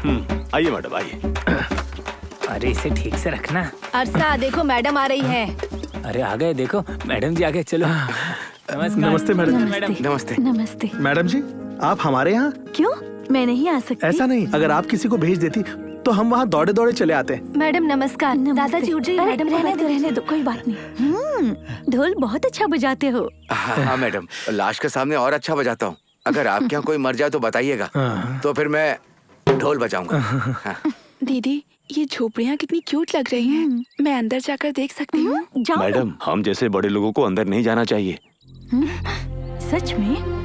आइए मैडम आइए। अरे इसे ठीक से रखना। अर्षा देखो मैडम आ रही है। अरे आ गए, देखो मैडम जी आ गए। चलो नमस्ते मैडम। नमस्ते। नमस्ते। मैडम जी आप हमारे यहाँ? क्यों, मैं नहीं आ सकती? ऐसा नहीं, अगर आप किसी को भेज देती तो हम वहाँ दौड़े दौड़े चले आते। मैडम नमस्कार। दादाजी उठ जाइए। मैडम रहने दो, कोई बात नहीं। ढोल बहुत अच्छा बजाते हो। हाँ मैडम, लाश के सामने और अच्छा बजाता हूँ। अगर आपके यहाँ कोई मर जाए तो बताइएगा, तो फिर मैं ढोल बजाऊंगा। हाँ। दीदी ये झोपड़ियाँ कितनी क्यूट लग रही हैं। मैं अंदर जाकर देख सकती हूँ? जाओ। मैडम हम जैसे बड़े लोगों को अंदर नहीं जाना चाहिए। सच में?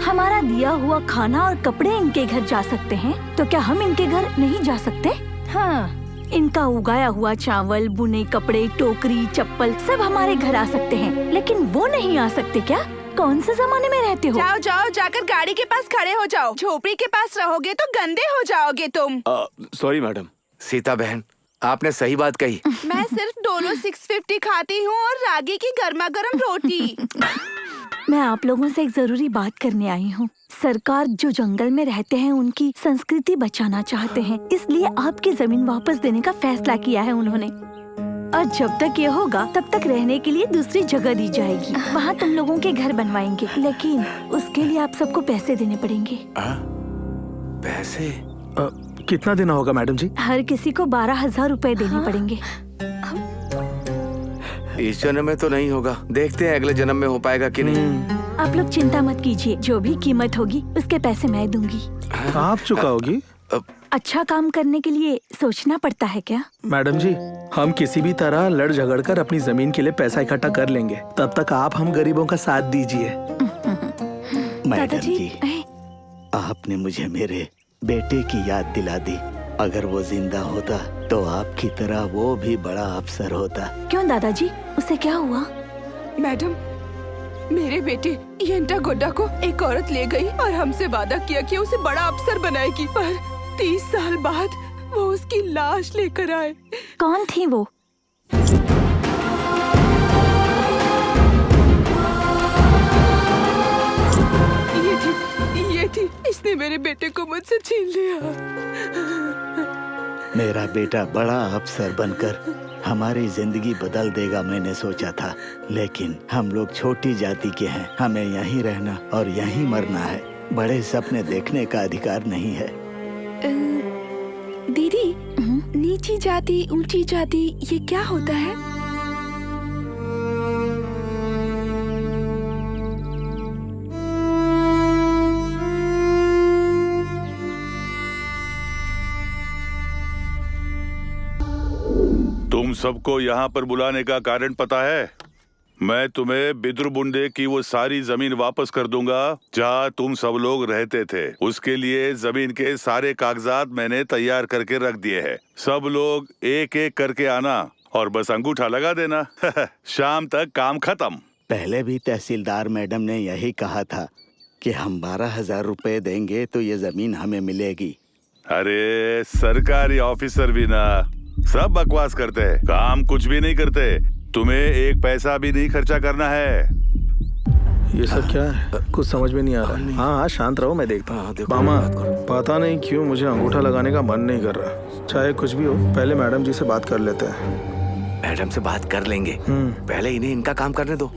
हमारा दिया हुआ खाना और कपड़े इनके घर जा सकते हैं, तो क्या हम इनके घर नहीं जा सकते? हाँ, इनका उगाया हुआ चावल, बुने कपड़े, टोकरी, चप्पल सब हमारे घर आ सकते हैं, लेकिन वो नहीं आ सकते क्या? कौन से जमाने में रहते हो? जाओ जाओ, जाकर गाड़ी के पास खड़े हो जाओ। झोपड़ी के पास रहोगे तो गंदे हो जाओगे तुम। Sorry madam. सीता बहन आपने सही बात कही। मैं सिर्फ डोलो 650 खाती हूँ और रागी की गर्मा गर्म रोटी। मैं आप लोगों से एक जरूरी बात करने आई हूँ। सरकार जो जंगल में रहते हैं उनकी संस्कृति बचाना चाहते हैं, इसलिए आपकी जमीन वापस देने का फैसला किया है उन्होंने। और जब तक ये होगा तब तक रहने के लिए दूसरी जगह दी जाएगी। वहाँ तुम लोगों के घर बनवाएंगे, लेकिन उसके लिए आप सबको पैसे देने पड़ेंगे। पैसे? कितना देना होगा मैडम जी? हर किसी को 12,000 रुपए देने पड़ेंगे। इस जन्म में तो नहीं होगा, देखते हैं अगले जन्म में हो पाएगा कि नहीं। आप लोग चिंता मत कीजिए, जो भी कीमत होगी उसके पैसे मैं दूंगी। आप चुकाओगी? अच्छा काम करने के लिए सोचना पड़ता है क्या? मैडम जी हम किसी भी तरह लड़ झगड़ कर अपनी जमीन के लिए पैसा इकट्ठा कर लेंगे, तब तक आप हम गरीबों का साथ दीजिए। मैडम जी आपने मुझे मेरे बेटे की याद दिला दी। अगर वो जिंदा होता तो आपकी तरह वो भी बड़ा अफसर होता। क्यों दादाजी, उसे क्या हुआ? मैडम मेरे बेटे यंटा गोड्डा को एक औरत ले गई और हमसे वादा किया कि उसे बड़ा अफसर बनाएगी, पर 30 साल बाद वो उसकी लाश लेकर आए। कौन थी वो? ये थी। इसने मेरे बेटे को मुझसे छीन लिया। मेरा बेटा बड़ा अफसर बनकर हमारी जिंदगी बदल देगा मैंने सोचा था, लेकिन हम लोग छोटी जाति के हैं, हमें यहीं रहना और यहीं मरना है। बड़े सपने देखने का अधिकार नहीं है। दीदी नीची जाति ऊंची जाति ये क्या होता है? तुम सबको यहाँ पर बुलाने का कारण पता है? मैं तुम्हें बिद्रुबुंडे की वो सारी जमीन वापस कर दूंगा जहाँ तुम सब लोग रहते थे। उसके लिए जमीन के सारे कागजात मैंने तैयार करके रख दिए हैं। सब लोग एक एक करके आना और बस अंगूठा लगा देना। शाम तक काम खत्म। पहले भी तहसीलदार मैडम ने यही कहा था कि हम 12,000 रुपए देंगे तो ये जमीन हमें मिलेगी। अरे सरकारी ऑफिसर भी ना सब बकवास करते हैं, काम कुछ भी नहीं करते। तुम्हें एक पैसा भी नहीं खर्चा करना है। ये सब क्या है? कुछ समझ में नहीं आ रहा। हाँ शांत रहो, मैं देखता हूँ। मामा पता नहीं क्यों मुझे अंगूठा लगाने का मन नहीं कर रहा। चाहे कुछ भी हो, पहले मैडम जी से बात कर लेते हैं। मैडम से बात कर लेंगे, पहले इन्हें इनका काम करने दो।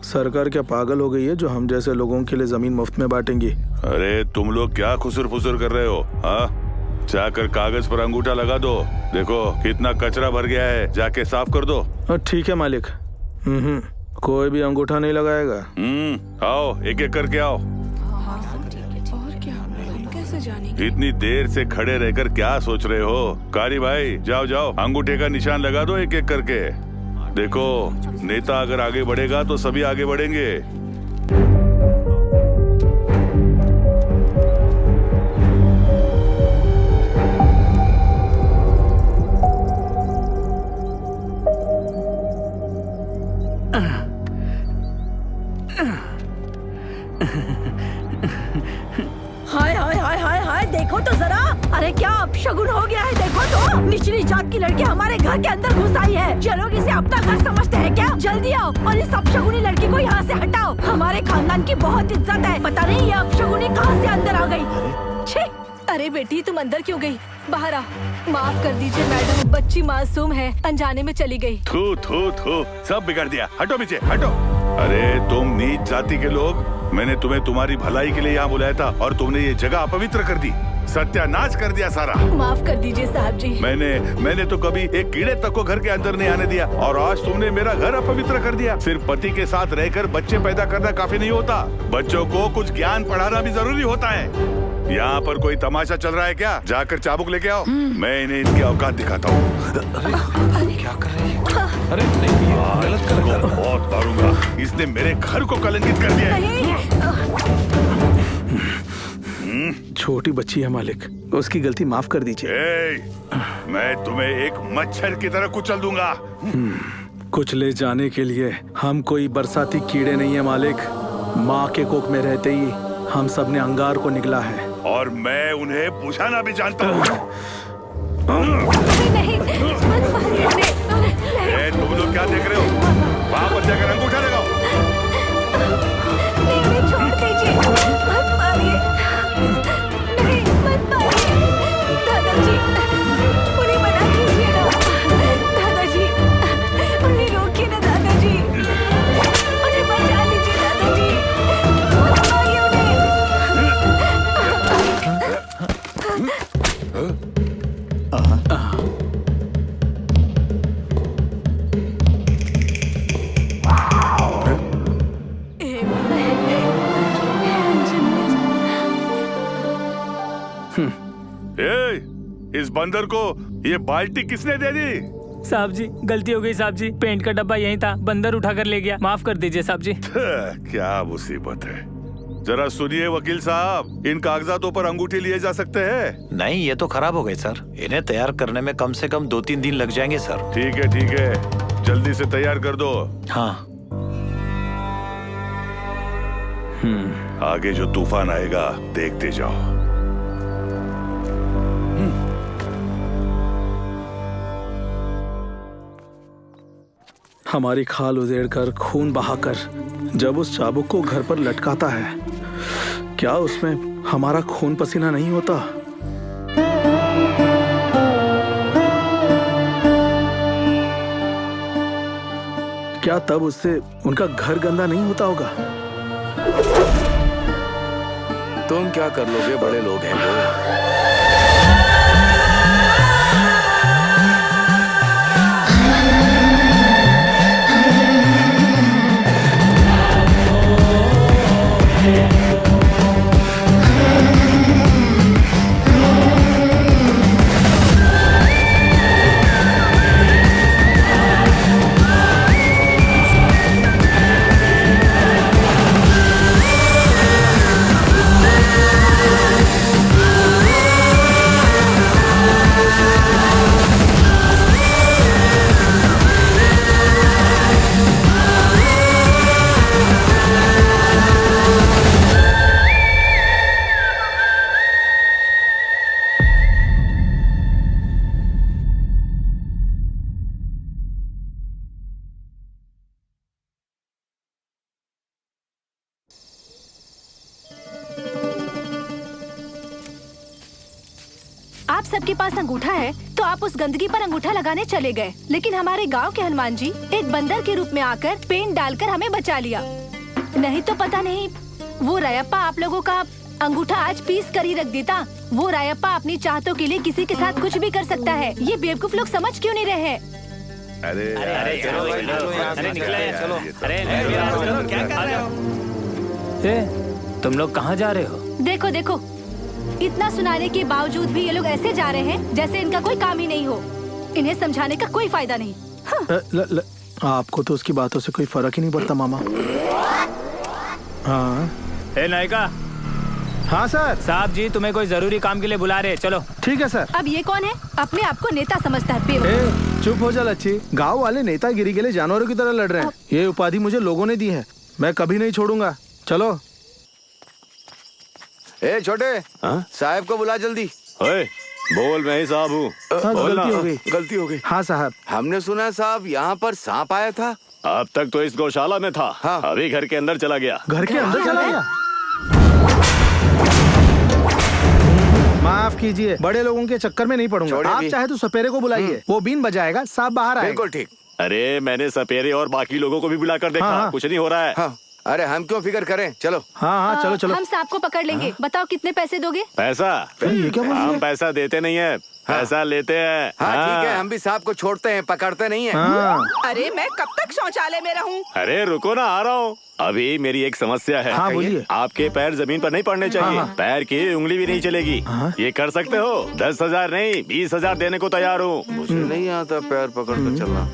सरकार क्या पागल हो गई है जो हम जैसे लोगों के लिए जमीन मुफ्त में बांटेंगी? अरे तुम लोग क्या खुसुर फुसुर कर रहे हो? हाँ जाकर कागज पर अंगूठा लगा दो। देखो कितना कचरा भर गया है, जाके साफ कर दो। ठीक है मालिक। कोई भी अंगूठा नहीं लगाएगा। आओ एक एक करके आओ। और क्या, कैसे जानेंगे? इतनी देर से खड़े रहकर क्या सोच रहे हो? कारी भाई जाओ जाओ, अंगूठे का निशान लगा दो एक एक करके। देखो नेता अगर आगे बढ़ेगा तो सभी आगे बढ़ेंगे। हाय हाय हाय हाय हाय, देखो तो जरा। अरे क्या अपशगुन हो गया है, देखो तो। निचली जात की लड़की हमारे घर के अंदर घुस आई है। ये लोग इसे अपना घर समझते हैं क्या? जल्दी आओ और इस अपशगुनी लड़की को यहाँ से हटाओ। हमारे खानदान की बहुत इज्जत है, पता नहीं ये अपशगुनी कहाँ से अंदर आ गई। छी, अरे बेटी तुम अंदर क्यों गई? बाहर आ। माफ कर दीजिए मैडम, बच्ची मासूम है, अनजाने में चली गई। थू थू थू, सब बिगाड़ दिया। हटो पीछे, हटो। अरे तुम नीच जाति के लोग, मैंने तुम्हें तुम्हारी भलाई के लिए यहाँ बुलाया था और तुमने ये जगह अपवित्र कर दी, सत्यानाश कर दिया सारा। माफ कर दीजिए साहब जी। मैंने तो कभी एक कीड़े तक को घर के अंदर नहीं आने दिया और आज तुमने मेरा घर अपवित्र कर दिया। सिर्फ पति के साथ रहकर बच्चे पैदा करना काफी नहीं होता, बच्चों को कुछ ज्ञान पढ़ाना भी जरूरी होता है। यहाँ पर कोई तमाशा चल रहा है क्या? जाकर चाबुक लेके आओ, मैं इन्हें इनकी औकात दिखाता हूँ। क्या कर रही है? अरे नहीं, गलत कर रहा है। बहुत मारूंगा, इसने मेरे घर को कलंकित कर दिया है। छोटी बच्ची है मालिक, उसकी गलती माफ कर दीजिए। मैं तुम्हें एक मच्छर की तरह कुचल दूंगा। कुचले जाने के लिए हम कोई बरसाती कीड़े नहीं है मालिक। माँ के कोख में रहते ही हम सब ने अंगार को निगला है और मैं उन्हें बुझाना भी जानता हूँ। नहीं, मत मारिए उन्हें। तुम लोग क्या देख रहे हो? वहाँ पर जाकर अंगूठा लगाओ। नहीं, उन्हें छोड़ दीजिए, मत मारिए। नहीं, मत मारिए। दादाजी, उन्हें मना कीजिए ना। दादाजी, उन्हें रोकिए ना दादाजी। उन्हें बचा लीजिए दादाजी। मत मारिए उन्हें। इस बंदर को ये बाल्टी किसने दे दी? साहब जी गलती हो गई साहब जी, पेंट का डब्बा यहीं था, बंदर उठा कर ले गया, माफ कर दीजिए साहब जी। क्या मुसीबत है। जरा सुनिए वकील साहब, इन कागजातों पर अंगूठी लिए जा सकते हैं? नहीं, ये तो खराब हो गए सर, इन्हें तैयार करने में कम से कम 2-3 दिन लग जाएंगे सर। ठीक है, जल्दी से तैयार कर दो। हाँ। आगे जो तूफान आएगा देखते जाओ। हमारी खाल उधेड़कर खून बहाकर जब उस चाबुक को घर पर लटकाता है, क्या उसमें हमारा खून पसीना नहीं होता? क्या तब उससे उनका घर गंदा नहीं होता होगा? तुम क्या कर लोगे, बड़े लोग हैं वो। आप सबके पास अंगूठा है तो आप उस गंदगी पर अंगूठा लगाने चले गए, लेकिन हमारे गांव के हनुमान जी एक बंदर के रूप में आकर पेंट डालकर हमें बचा लिया। नहीं तो पता नहीं वो रायप्पा आप लोगों का अंगूठा आज पीस कर ही रख देता। वो रायप्पा अपनी चाहतों के लिए किसी के साथ कुछ भी कर सकता है। ये बेवकूफ लोग समझ क्यों नहीं रहे हैं? अरे तुम लोग कहाँ जा रहे हो? देखो देखो, इतना सुनाने के बावजूद भी ये लोग ऐसे जा रहे हैं जैसे इनका कोई काम ही नहीं हो। इन्हें समझाने का कोई फायदा नहीं। हाँ। आपको तो उसकी बातों से कोई फर्क ही नहीं पड़ता मामा। हाँ नायिका। हाँ सर। साहब जी तुम्हें कोई जरूरी काम के लिए बुला रहे हैं, चलो। ठीक है सर। अब ये कौन है? अपने आप को नेता समझता है बेवकूफ। चुप हो जा लच्छी, गाँव वाले नेतागिरी के लिए जानवरों की तरह लड़ रहे हैं। ये उपाधि मुझे लोगों ने दी है, मैं कभी नहीं छोड़ूंगा। चलो। ए छोटे, साहब को बुला जल्दी। ओए, बोल, मैं ही साहब हूँ। गलती हो गई। गलती हो गई। हाँ साहब। हमने सुना है साहब यहाँ पर सांप आया था। अब तक तो इस गौशाला में था। हाँ। अभी घर के अंदर चला गया। घर के अंदर चला गया? माफ कीजिए, बड़े लोगों के चक्कर में नहीं पड़ूंगा। छोड़िए आप भी। चाहे तो सपेरे को बुलाइए, वो बीन बजाएगा, सांप बाहर आएगा। बिल्कुल ठीक। अरे मैंने सपेरे और बाकी लोगों को भी बुलाकर देखा, हाँ। कुछ नहीं हो रहा है। हाँ, अरे हम क्यों फिक्र करें, चलो। हाँ चलो चलो। हम सांप को पकड़ लेंगे। बताओ कितने पैसे दोगे? पैसा? ये क्या बोल रही हम है? पैसा देते नहीं है, पैसा लेते हैं। हाँ ठीक है, हम भी सांप को छोड़ते हैं, पकड़ते नहीं है। हाँ अरे मैं कब तक शौचालय में रहूं? अरे रुको ना, आ रहा हूँ। अभी मेरी एक समस्या है। हाँ बोलिए। आपके पैर जमीन पर नहीं पड़ने चाहिए, हाँ। पैर की उंगली भी नहीं चलेगी। ये कर सकते हो? 10,000 नहीं 20,000 देने को तैयार हूँ। मुझे नहीं आता पैर पकड़ कर चलना।